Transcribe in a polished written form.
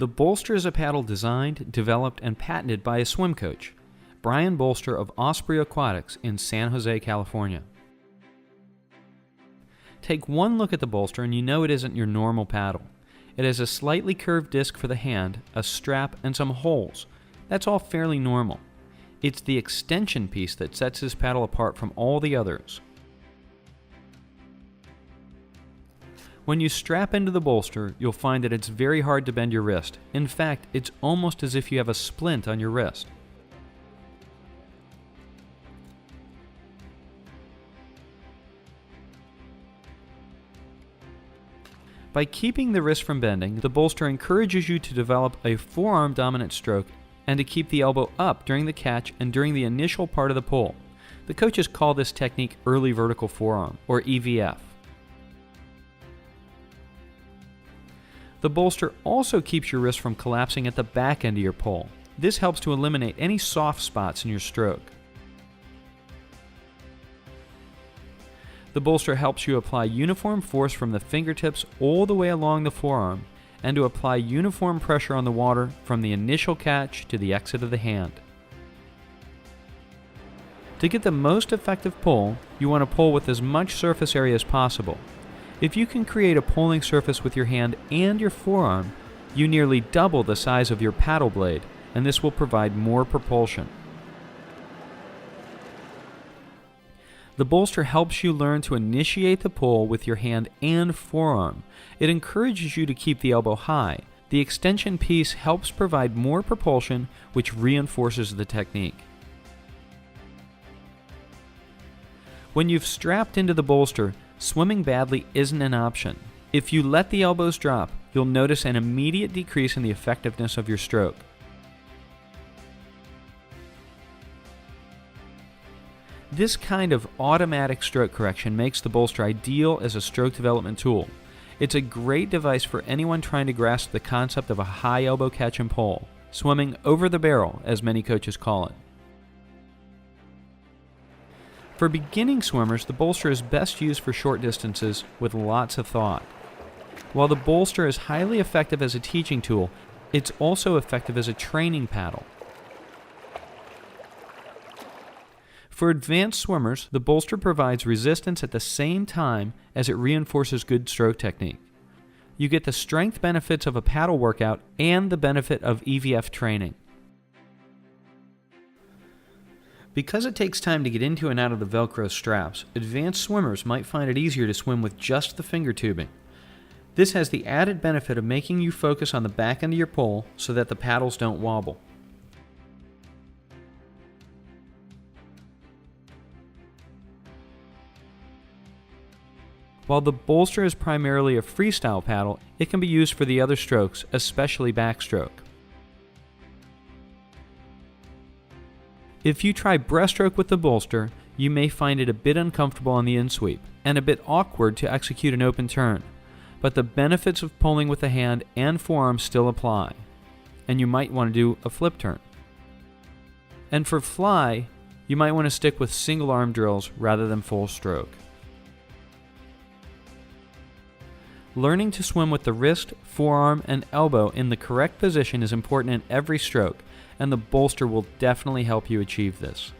The Bolster is a paddle designed, developed, and patented by a swim coach, Brian Bolster of Osprey Aquatics in San Jose, California. Take one look at the Bolster and you know it isn't your normal paddle. It has a slightly curved disc for the hand, a strap, and some holes. That's all fairly normal. It's the extension piece that sets this paddle apart from all the others. When you strap into the Bolster, you'll find that it's very hard to bend your wrist. In fact, it's almost as if you have a splint on your wrist. By keeping the wrist from bending, the Bolster encourages you to develop a forearm dominant stroke and to keep the elbow up during the catch and during the initial part of the pull. The coaches call this technique early vertical forearm, or EVF. The Bolster also keeps your wrist from collapsing at the back end of your pull. This helps to eliminate any soft spots in your stroke. The Bolster helps you apply uniform force from the fingertips all the way along the forearm and to apply uniform pressure on the water from the initial catch to the exit of the hand. To get the most effective pull, you want to pull with as much surface area as possible. If you can create a pulling surface with your hand and your forearm, you nearly double the size of your paddle blade, and this will provide more propulsion. The Bolster helps you learn to initiate the pull with your hand and forearm. It encourages you to keep the elbow high. The extension piece helps provide more propulsion, which reinforces the technique. When you've strapped into the Bolster, swimming badly isn't an option. If you let the elbows drop, you'll notice an immediate decrease in the effectiveness of your stroke. This kind of automatic stroke correction makes the Bolster ideal as a stroke development tool. It's a great device for anyone trying to grasp the concept of a high elbow catch and pull, swimming over the barrel, as many coaches call it. For beginning swimmers, the Bolster is best used for short distances with lots of thought. While the Bolster is highly effective as a teaching tool, it's also effective as a training paddle. For advanced swimmers, the Bolster provides resistance at the same time as it reinforces good stroke technique. You get the strength benefits of a paddle workout and the benefit of EVF training. Because it takes time to get into and out of the Velcro straps, advanced swimmers might find it easier to swim with just the finger tubing. This has the added benefit of making you focus on the back end of your pull so that the paddles don't wobble. While the Bolster is primarily a freestyle paddle, it can be used for the other strokes, especially backstroke. If you try breaststroke with the Bolster, you may find it a bit uncomfortable on the insweep and a bit awkward to execute an open turn, but the benefits of pulling with the hand and forearm still apply, and you might want to do a flip turn. And for fly, you might want to stick with single arm drills rather than full stroke. Learning to swim with the wrist, forearm, and elbow in the correct position is important in every stroke, and the Bolster will definitely help you achieve this.